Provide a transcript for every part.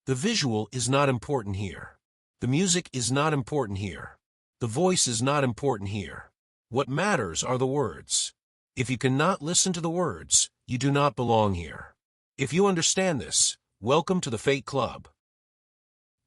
The visual is not important here. The music is not important here. The voice is not important here. What matters are the words. If you cannot listen to the words, you do not belong here. If you understand this, welcome to the Fate Club.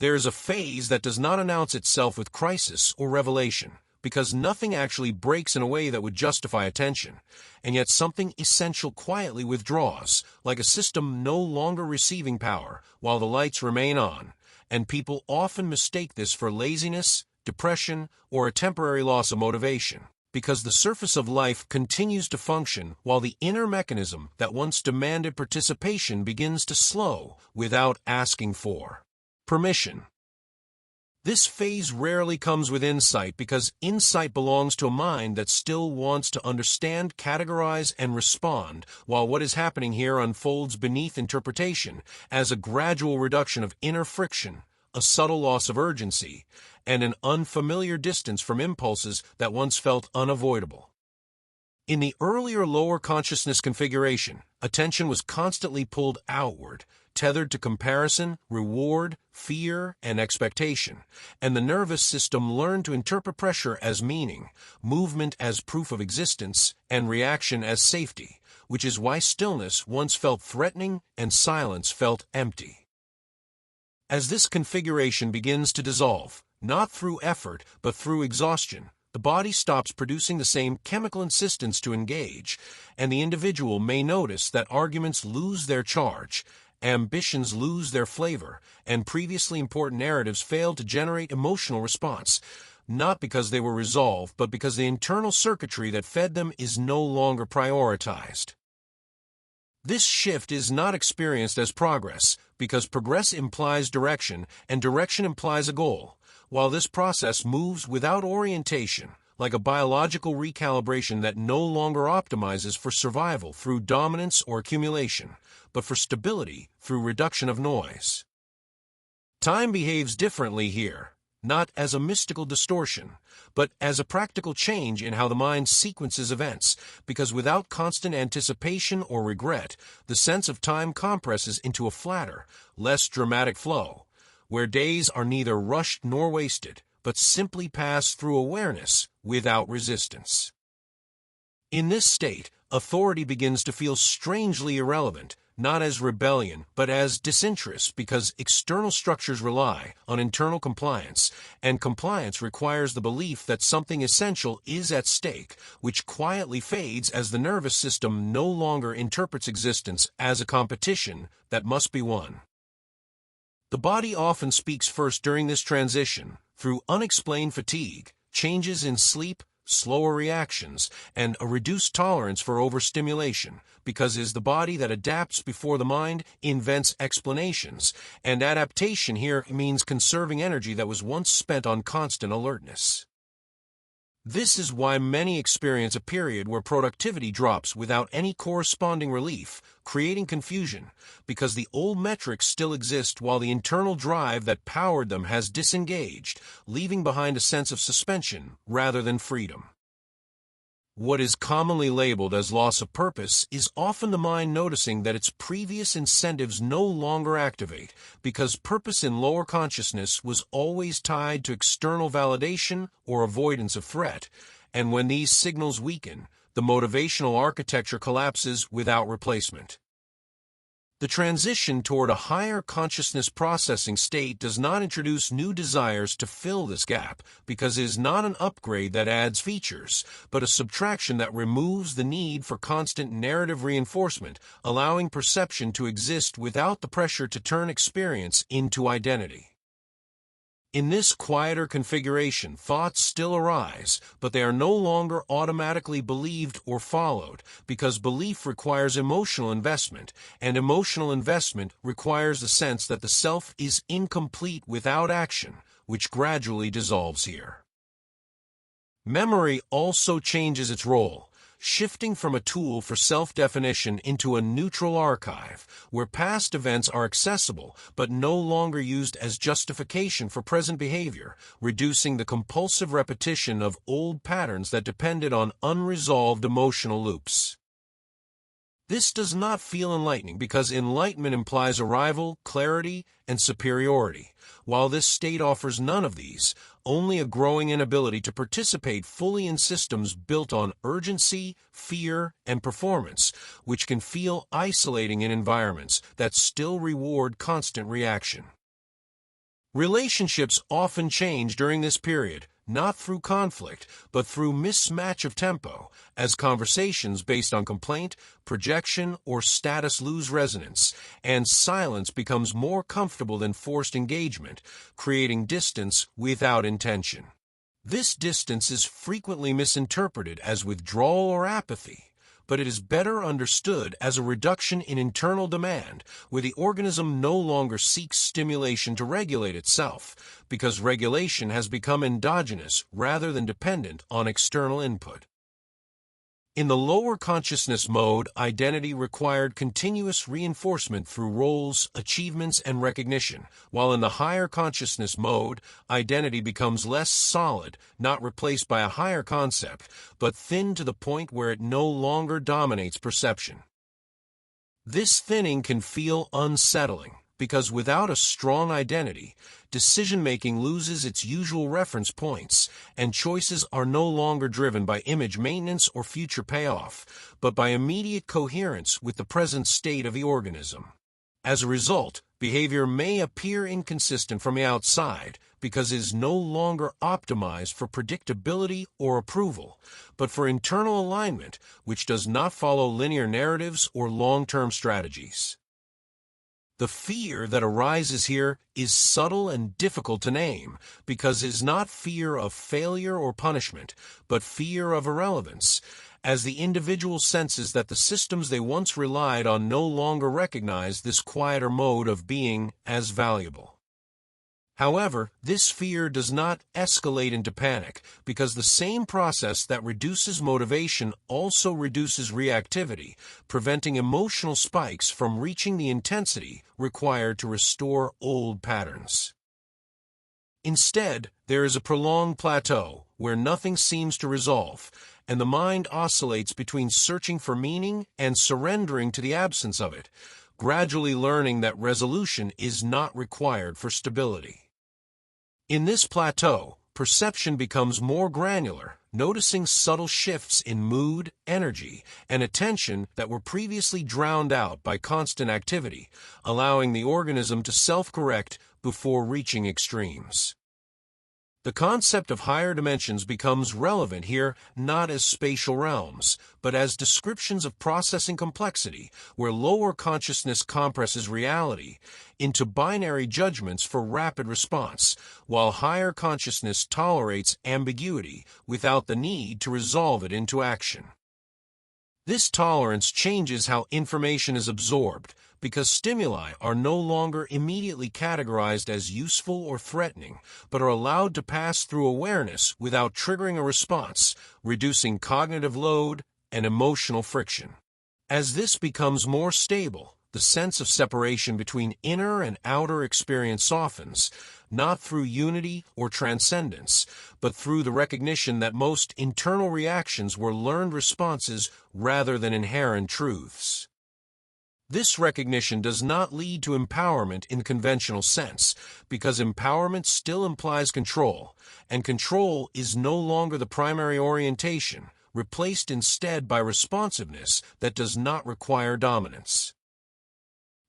There is a phase that does not announce itself with crisis or revelation, because nothing actually breaks in a way that would justify attention, and yet something essential quietly withdraws, like a system no longer receiving power while the lights remain on, and people often mistake this for laziness, depression, or a temporary loss of motivation, because the surface of life continues to function while the inner mechanism that once demanded participation begins to slow without asking for permission. This phase rarely comes with insight because insight belongs to a mind that still wants to understand, categorize, and respond, while what is happening here unfolds beneath interpretation as a gradual reduction of inner friction, a subtle loss of urgency, and an unfamiliar distance from impulses that once felt unavoidable. In the earlier lower consciousness configuration, attention was constantly pulled outward, tethered to comparison, reward, fear, and expectation, and the nervous system learned to interpret pressure as meaning, movement as proof of existence, and reaction as safety, which is why stillness once felt threatening and silence felt empty. As this configuration begins to dissolve, not through effort but through exhaustion, the body stops producing the same chemical insistence to engage, and the individual may notice that arguments lose their charge, ambitions lose their flavor, and previously important narratives fail to generate emotional response, not because they were resolved, but because the internal circuitry that fed them is no longer prioritized. This shift is not experienced as progress, because progress implies direction, and direction implies a goal, while this process moves without orientation, like a biological recalibration that no longer optimizes for survival through dominance or accumulation, but for stability through reduction of noise. Time behaves differently here, not as a mystical distortion, but as a practical change in how the mind sequences events, because without constant anticipation or regret, the sense of time compresses into a flatter, less dramatic flow, where days are neither rushed nor wasted, but simply pass through awareness without resistance. In this state, authority begins to feel strangely irrelevant, not as rebellion, but as disinterest, because external structures rely on internal compliance, and compliance requires the belief that something essential is at stake, which quietly fades as the nervous system no longer interprets existence as a competition that must be won. The body often speaks first during this transition, through unexplained fatigue, changes in sleep, slower reactions, and a reduced tolerance for overstimulation, because it is the body that adapts before the mind invents explanations, and adaptation here means conserving energy that was once spent on constant alertness. This is why many experience a period where productivity drops without any corresponding relief, creating confusion, because the old metrics still exist while the internal drive that powered them has disengaged, leaving behind a sense of suspension rather than freedom. What is commonly labeled as loss of purpose is often the mind noticing that its previous incentives no longer activate, because purpose in lower consciousness was always tied to external validation or avoidance of threat, and when these signals weaken, the motivational architecture collapses without replacement. The transition toward a higher consciousness processing state does not introduce new desires to fill this gap, because it is not an upgrade that adds features, but a subtraction that removes the need for constant narrative reinforcement, allowing perception to exist without the pressure to turn experience into identity. In this quieter configuration, thoughts still arise, but they are no longer automatically believed or followed, because belief requires emotional investment, and emotional investment requires the sense that the self is incomplete without action, which gradually dissolves here. Memory also changes its role, shifting from a tool for self-definition into a neutral archive, where past events are accessible but no longer used as justification for present behavior, reducing the compulsive repetition of old patterns that depended on unresolved emotional loops. This does not feel enlightening because enlightenment implies arrival, clarity, and superiority, while this state offers none of these, only a growing inability to participate fully in systems built on urgency, fear, and performance, which can feel isolating in environments that still reward constant reaction. Relationships often change during this period, not through conflict, but through mismatch of tempo, as conversations based on complaint, projection, or status lose resonance, and silence becomes more comfortable than forced engagement, creating distance without intention. This distance is frequently misinterpreted as withdrawal or apathy, but it is better understood as a reduction in internal demand, where the organism no longer seeks stimulation to regulate itself, because regulation has become endogenous rather than dependent on external input. In the lower consciousness mode, identity required continuous reinforcement through roles, achievements, and recognition, while in the higher consciousness mode, identity becomes less solid, not replaced by a higher concept, but thinned to the point where it no longer dominates perception. This thinning can feel unsettling, because without a strong identity, decision-making loses its usual reference points, and choices are no longer driven by image maintenance or future payoff, but by immediate coherence with the present state of the organism. As a result, behavior may appear inconsistent from the outside because it is no longer optimized for predictability or approval, but for internal alignment, which does not follow linear narratives or long-term strategies. The fear that arises here is subtle and difficult to name because it is not fear of failure or punishment, but fear of irrelevance, as the individual senses that the systems they once relied on no longer recognize this quieter mode of being as valuable. However, this fear does not escalate into panic because the same process that reduces motivation also reduces reactivity, preventing emotional spikes from reaching the intensity required to restore old patterns. Instead, there is a prolonged plateau where nothing seems to resolve, and the mind oscillates between searching for meaning and surrendering to the absence of it, gradually learning that resolution is not required for stability. In this plateau, perception becomes more granular, noticing subtle shifts in mood, energy, and attention that were previously drowned out by constant activity, allowing the organism to self-correct before reaching extremes. The concept of higher dimensions becomes relevant here not as spatial realms, but as descriptions of processing complexity, where lower consciousness compresses reality into binary judgments for rapid response, while higher consciousness tolerates ambiguity without the need to resolve it into action. This tolerance changes how information is absorbed, because stimuli are no longer immediately categorized as useful or threatening, but are allowed to pass through awareness without triggering a response, reducing cognitive load and emotional friction. As this becomes more stable, the sense of separation between inner and outer experience softens, not through unity or transcendence, but through the recognition that most internal reactions were learned responses rather than inherent truths. This recognition does not lead to empowerment in the conventional sense, because empowerment still implies control, and control is no longer the primary orientation, replaced instead by responsiveness that does not require dominance.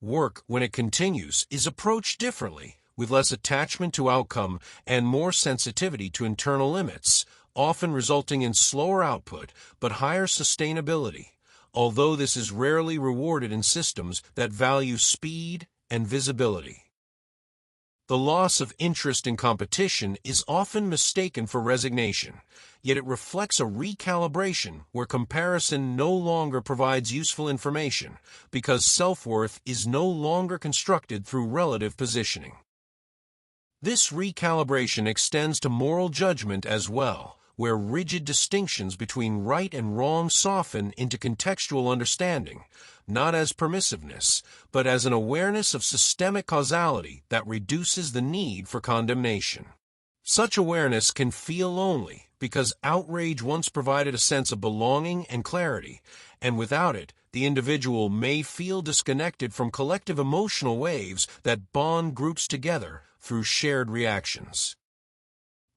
Work, when it continues, is approached differently, with less attachment to outcome and more sensitivity to internal limits, often resulting in slower output but higher sustainability, although this is rarely rewarded in systems that value speed and visibility. The loss of interest in competition is often mistaken for resignation, yet it reflects a recalibration where comparison no longer provides useful information because self-worth is no longer constructed through relative positioning. This recalibration extends to moral judgment as well, where rigid distinctions between right and wrong soften into contextual understanding, not as permissiveness, but as an awareness of systemic causality that reduces the need for condemnation. Such awareness can feel lonely because outrage once provided a sense of belonging and clarity, and without it, the individual may feel disconnected from collective emotional waves that bond groups together through shared reactions.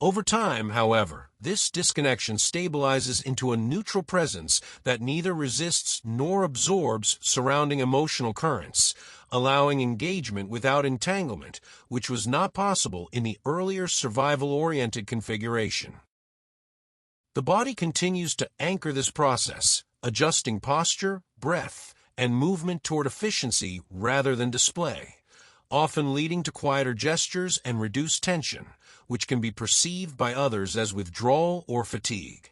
Over time, however, this disconnection stabilizes into a neutral presence that neither resists nor absorbs surrounding emotional currents, allowing engagement without entanglement, which was not possible in the earlier survival-oriented configuration. The body continues to anchor this process, adjusting posture, breath, and movement toward efficiency rather than display, often leading to quieter gestures and reduced tension, which can be perceived by others as withdrawal or fatigue.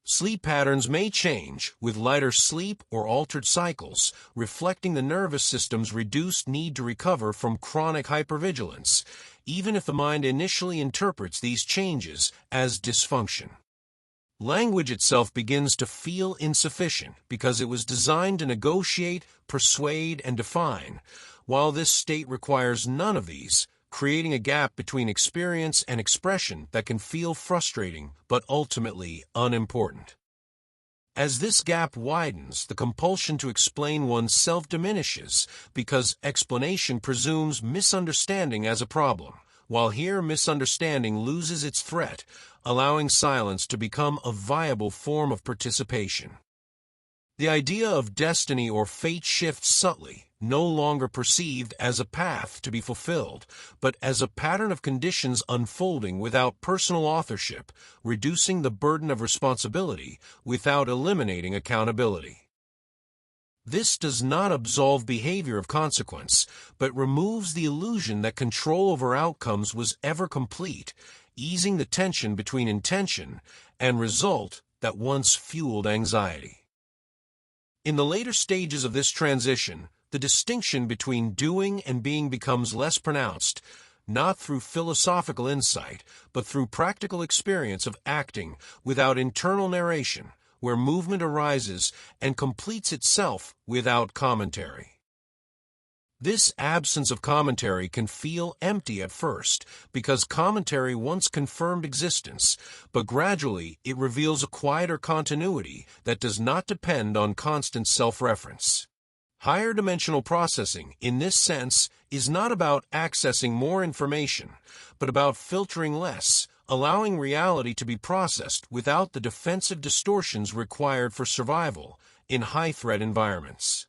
Sleep patterns may change, with lighter sleep or altered cycles, reflecting the nervous system's reduced need to recover from chronic hypervigilance, even if the mind initially interprets these changes as dysfunction. Language itself begins to feel insufficient because it was designed to negotiate, persuade, and define, while this state requires none of these, creating a gap between experience and expression that can feel frustrating but ultimately unimportant. As this gap widens, the compulsion to explain oneself diminishes because explanation presumes misunderstanding as a problem, while here misunderstanding loses its threat, allowing silence to become a viable form of participation. The idea of destiny or fate shifts subtly, no longer perceived as a path to be fulfilled, but as a pattern of conditions unfolding without personal authorship, reducing the burden of responsibility without eliminating accountability. This does not absolve behavior of consequence, but removes the illusion that control over outcomes was ever complete, easing the tension between intention and result that once fueled anxiety. In the later stages of this transition, the distinction between doing and being becomes less pronounced, not through philosophical insight, but through practical experience of acting without internal narration, where movement arises and completes itself without commentary. This absence of commentary can feel empty at first, because commentary once confirmed existence, but gradually it reveals a quieter continuity that does not depend on constant self-reference. Higher dimensional processing, in this sense, is not about accessing more information, but about filtering less, allowing reality to be processed without the defensive distortions required for survival in high-threat environments.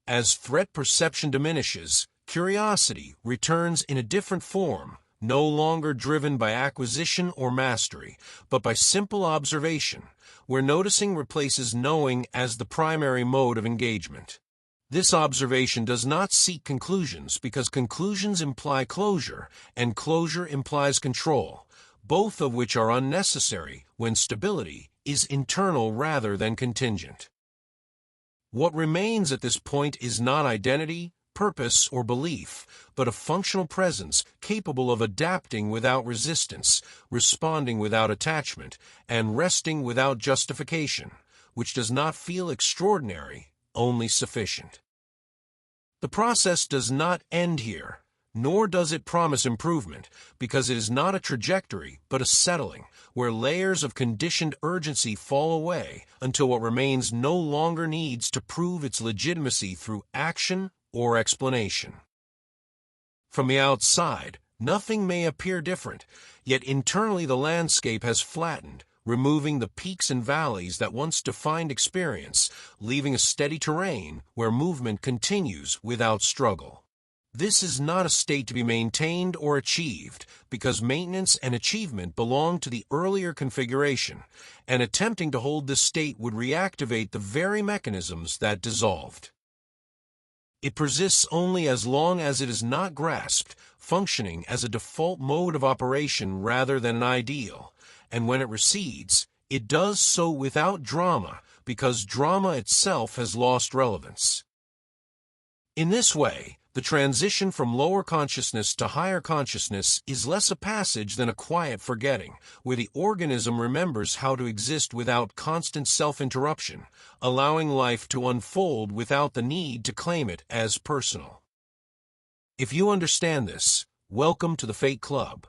As threat perception diminishes, curiosity returns in a different form, no longer driven by acquisition or mastery, but by simple observation, where noticing replaces knowing as the primary mode of engagement. This observation does not seek conclusions because conclusions imply closure, and closure implies control, both of which are unnecessary when stability is internal rather than contingent. What remains at this point is not identity, purpose, or belief, but a functional presence capable of adapting without resistance, responding without attachment, and resting without justification, which does not feel extraordinary, only sufficient. The process does not end here, nor does it promise improvement, because it is not a trajectory but a settling, where layers of conditioned urgency fall away until what remains no longer needs to prove its legitimacy through action or explanation. From the outside, nothing may appear different, yet internally the landscape has flattened, removing the peaks and valleys that once defined experience, leaving a steady terrain where movement continues without struggle. This is not a state to be maintained or achieved, because maintenance and achievement belong to the earlier configuration, and attempting to hold this state would reactivate the very mechanisms that dissolved. It persists only as long as it is not grasped, functioning as a default mode of operation rather than an ideal, and when it recedes, it does so without drama, because drama itself has lost relevance. In this way, the transition from lower consciousness to higher consciousness is less a passage than a quiet forgetting, where the organism remembers how to exist without constant self-interruption, allowing life to unfold without the need to claim it as personal. If you understand this, welcome to the Fate Club.